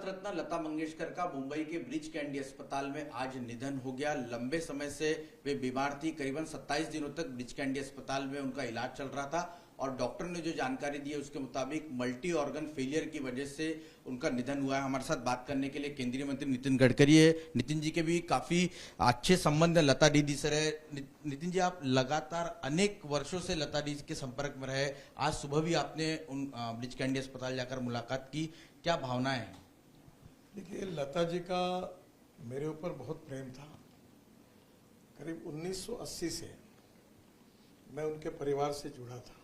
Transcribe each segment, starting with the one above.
रत्न लता मंगेशकर का मुंबई के breach candy अस्पताल में आज निधन हो गया। लंबे समय से वे बीमार थी। करीबन 27 दिनों तक ब्रीच कैंडी अस्पताल में उनका इलाज चल रहा था और डॉक्टर ने जो जानकारी दी है उसके मुताबिक मल्टी ऑर्गन फेलियर की वजह से उनका निधन हुआ है। हमारे साथ बात करने के लिए केंद्रीय मंत्री नितिन गडकरी है। नितिन जी के भी काफी अच्छे संबंध है लता दीदी से रहे। नितिन जी, आप लगातार अनेक वर्षों से लता दीदी के संपर्क में रहे। आज सुबह भी आपने उन ब्रीच कैंडी अस्पताल जाकर मुलाकात की, क्या भावनाएं हैं? देखिए, लता जी का मेरे ऊपर बहुत प्रेम था। करीब 1980 से मैं उनके परिवार से जुड़ा था,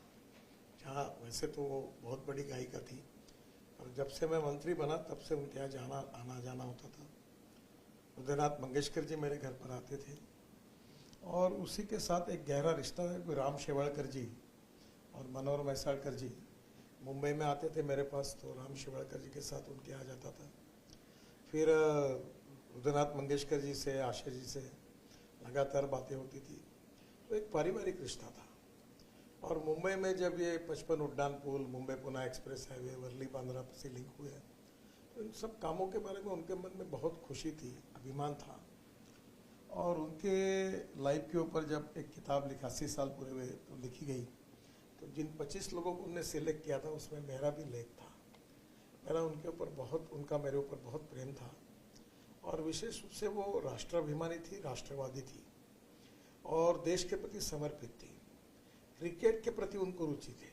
जहाँ वैसे तो वो बहुत बड़ी गायिका थी, और जब से मैं मंत्री बना तब से उनके यहाँ जाना आना जाना होता था। उदयनाथ मंगेशकर जी मेरे घर पर आते थे और उसी के साथ एक गहरा रिश्ता है। कोई राम शेवाड़कर जी और मनोहर मैसाड़कर जी मुंबई में आते थे मेरे पास, तो राम शेवाड़कर जी के साथ उनके यहाँ जाता था। फिर उदयनाथ मंगेशकर जी से, आशा जी से लगातार बातें होती थी। तो एक पारिवारिक रिश्ता था। और मुंबई में जब ये 55 उड्डान पुल, मुंबई पुणे एक्सप्रेस हाईवे, वर्ली बांद्रा से लिंक हुए, तो इन सब कामों के बारे में उनके मन में बहुत खुशी थी, अभिमान था। और उनके लाइफ के ऊपर जब एक किताब 81 साल पूरे हुए तो लिखी गई, तो जिन 25 लोगों को उन्होंने सिलेक्ट किया था उसमें मेरा भी लेख था। मेरा उनके ऊपर बहुत, उनका मेरे ऊपर बहुत प्रेम था। और विशेष रूप से वो राष्ट्राभिमानी थी, राष्ट्रवादी थी और देश के प्रति समर्पित थी। क्रिकेट के प्रति उनको रुचि थी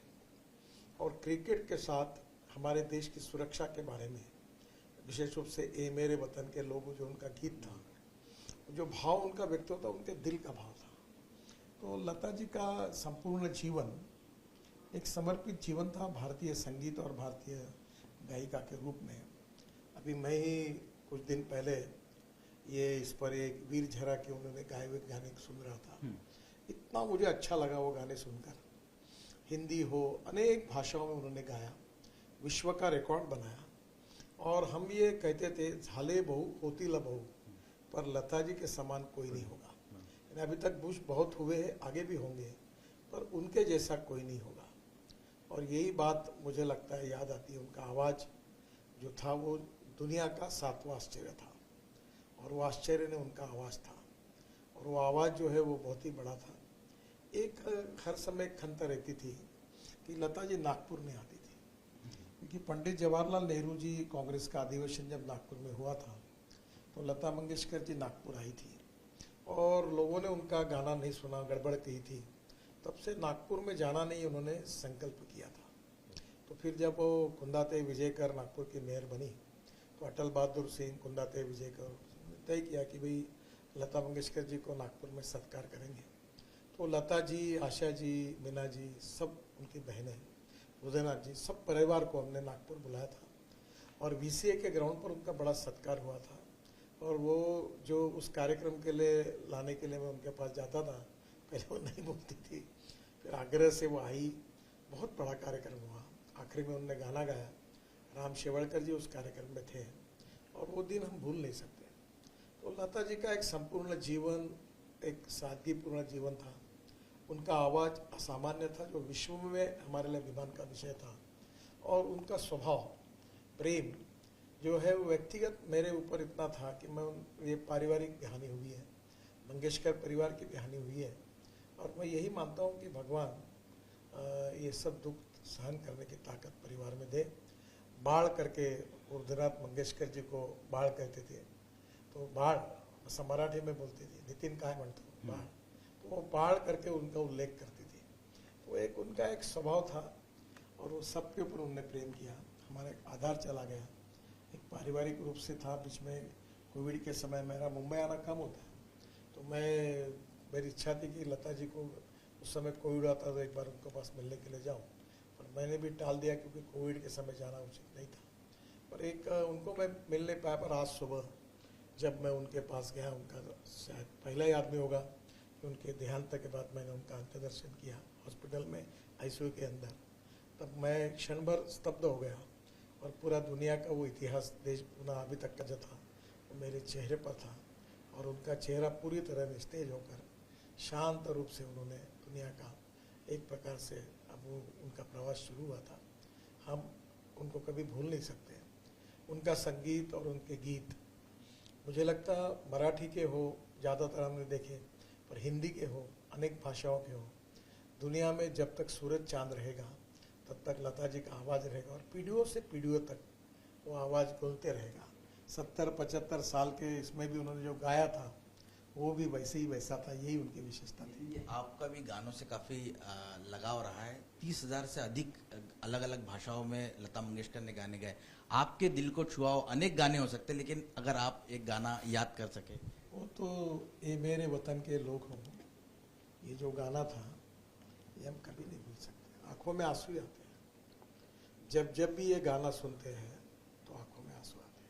और क्रिकेट के साथ हमारे देश की सुरक्षा के बारे में, विशेष रूप से ए मेरे वतन के लोग, जो उनका गीत था, जो भाव उनका व्यक्त होता, उनके दिल का भाव था। तो लता जी का संपूर्ण जीवन एक समर्पित जीवन था भारतीय संगीत और भारतीय गायिका के रूप में। अभी मैं ही कुछ दिन पहले ये इस पर एक वीर झरा के उन्होंने गाए हुए गाने सुन रहा था। इतना मुझे अच्छा लगा वो गाने सुनकर। हिंदी हो, अनेक भाषाओं में उन्होंने गाया, विश्व का रिकॉर्ड बनाया। और हम ये कहते थे, झाले बहू होती ल बहू, पर लता जी के समान कोई नहीं होगा। अभी तक बुश बहुत हुए हैं, आगे भी होंगे, पर उनके जैसा कोई नहीं होगा। और यही बात मुझे लगता है याद आती है। उनका आवाज़ जो था वो दुनिया का 7वां आश्चर्य था, और वो आश्चर्य ने उनका आवाज़ था। और वो आवाज़ जो है वो बहुत ही बड़ा था। एक हर समय खंता रहती थी कि लता जी नागपुर में आती थी, क्योंकि पंडित जवाहरलाल नेहरू जी कांग्रेस का अधिवेशन जब नागपुर में हुआ था तो लता मंगेशकर जी नागपुर आई थी। और लोगों ने उनका गाना नहीं सुना, गड़बड़ कही थी। तब से नागपुर में जाना नहीं उन्होंने संकल्प किया था। तो फिर जब वो कुंदाते विजयकर नागपुर की मेयर बनी, तो अटल बहादुर सिंह, कुंदाते विजयकर तय किया कि भाई लता मंगेशकर जी को नागपुर में सत्कार करेंगे। तो लता जी, आशा जी, मीना जी, सब उनकी बहनें, उदयनाथ जी, सब परिवार को हमने नागपुर बुलाया था और VCA के ग्राउंड पर उनका बड़ा सत्कार हुआ था। और वो जो उस कार्यक्रम के लिए लाने के लिए मैं उनके पास जाता था, पहले वो नहीं बोलती थी, फिर आग्रह से वो आई। बहुत बड़ा कार्यक्रम हुआ। आखिरी में उन्होंने गाना गाया। राम शेवाड़कर जी उस कार्यक्रम में थे और वो दिन हम भूल नहीं सकते। तो लता जी का एक संपूर्ण जीवन एक सादगीपूर्ण जीवन था। उनका आवाज़ असामान्य था, जो विश्व में हमारे लिए अभिमान का विषय था। और उनका स्वभाव, प्रेम जो है वो व्यक्तिगत मेरे ऊपर इतना था कि मैं, ये पारिवारिक कहानी हुई है, मंगेशकर परिवार की कहानी हुई है। और मैं यही मानता हूँ कि भगवान ये सब दुख सहन करने की ताकत परिवार में दे। बाढ़ करके, उदयनाथ मंगेशकर जी को बाढ़ कहते थे, तो बाढ़ असं मराठी में बोलती थी, नितिन काय म्हणतो बाढ़, तो वो बाढ़ करके उनका उल्लेख करती थी। तो एक उनका एक स्वभाव था और वो सबके ऊपर उन्होंने प्रेम किया। हमारा एक आधार चला गया, एक पारिवारिक रूप से था। बीच में कोविड के समय मेरा मुंबई आना कम होता, तो मेरी इच्छा थी कि लता जी को, उस समय कोविड आता तो एक बार उनके पास मिलने के लिए जाऊं, पर मैंने भी टाल दिया क्योंकि कोविड के समय जाना उचित नहीं था। पर एक उनको मैं मिल नहीं पाया। पर आज सुबह जब मैं उनके पास गया, उनका शायद पहला ही आदमी होगा कि उनके देहांत के बाद मैंने उनका अंत्य दर्शन किया हॉस्पिटल में, ICU के अंदर, तब मैं क्षण भर स्तब्ध हो गया। और पूरा दुनिया का वो इतिहास, देश पुनः अभी तक का जो था, वो मेरे चेहरे पर था। और उनका चेहरा पूरी तरह निस्तेज होकर शांत रूप से उन्होंने दुनिया का एक प्रकार से, अब वो उनका प्रवास शुरू हुआ था। हम उनको कभी भूल नहीं सकते। उनका संगीत और उनके गीत, मुझे लगता मराठी के हो ज़्यादातर हमने देखे, पर हिंदी के हो, अनेक भाषाओं के हो, दुनिया में जब तक सूरज चांद रहेगा तब तक लता जी का आवाज़ रहेगा और पीढ़ियों से पीढ़ियों तक वो आवाज़ गूंजते रहेगा। 70-75 साल के इसमें भी उन्होंने जो गाया था वो भी वैसे ही वैसा था, यही उनकी विशेषता थी। ये आपका भी गानों से काफी लगाव रहा है। 30,000 से अधिक अलग अलग भाषाओं में लता मंगेशकर ने गाने गाए। आपके दिल को छुआ अनेक गाने हो सकते, लेकिन अगर आप एक गाना याद कर सके। वो तो ये मेरे वतन के लोग हों, ये जो गाना था ये हम कभी नहीं भूल सकते। आंखों में आंसू आते हैं जब जब भी ये गाना सुनते हैं, तो आंखों में आंसू आते हैं।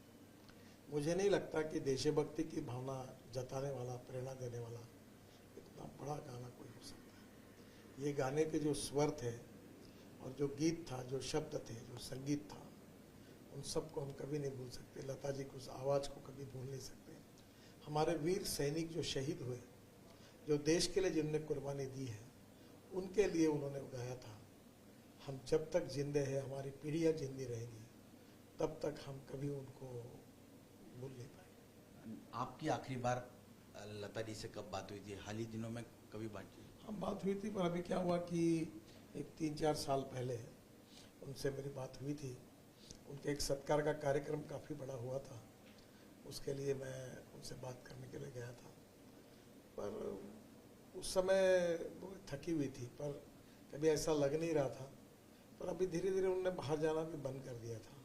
मुझे नहीं लगता कि देशभक्ति की भावना जताने वाला, प्रेरणा देने वाला इतना बड़ा गाना कोई हो सकता है। ये गाने के जो स्वर थे और जो गीत था, जो शब्द थे, जो संगीत था, उन सबको हम कभी नहीं भूल सकते। लता जी की उस आवाज़ को कभी भूल नहीं सकते। हमारे वीर सैनिक जो शहीद हुए, जो देश के लिए जिनने कुर्बानी दी है, उनके लिए उन्होंने गाया था। हम जब तक जिंदे हैं, हमारी पीढ़ियाँ जिंदी रहेंगी, तब तक हम कभी उनको भूल नहीं पाएंगे। आपकी आखिरी बार लता जी से कब बात हुई थी? हाल ही दिनों में कभी बात की? हम बात हुई थी, पर अभी क्या हुआ कि एक 3-4 साल पहले उनसे मेरी बात हुई थी। उनके एक सत्कार का कार्यक्रम काफ़ी बड़ा हुआ था, उसके लिए मैं उनसे बात करने के लिए गया था। पर उस समय वो थकी हुई थी, पर कभी ऐसा लग नहीं रहा था। पर अभी धीरे धीरे उन्होंने बाहर जाना भी बंद कर दिया था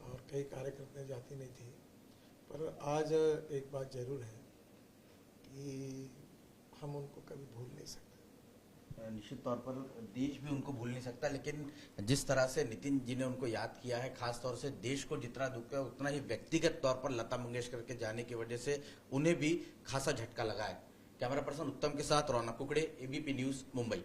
और कई कार्यक्रम में जाती नहीं थी। पर आज एक बात जरूर है कि हम उनको कभी भूल नहीं सकते। निश्चित तौर पर देश भी उनको भूल नहीं सकता, लेकिन जिस तरह से नितिन जी ने उनको याद किया है, खास तौर से देश को जितना दुख है, उतना ही व्यक्तिगत तौर पर लता मंगेशकर के जाने की वजह से उन्हें भी खासा झटका लगा है। कैमरा पर्सन उत्तम के साथ रौनक कुकड़े, एबीपी न्यूज, मुंबई।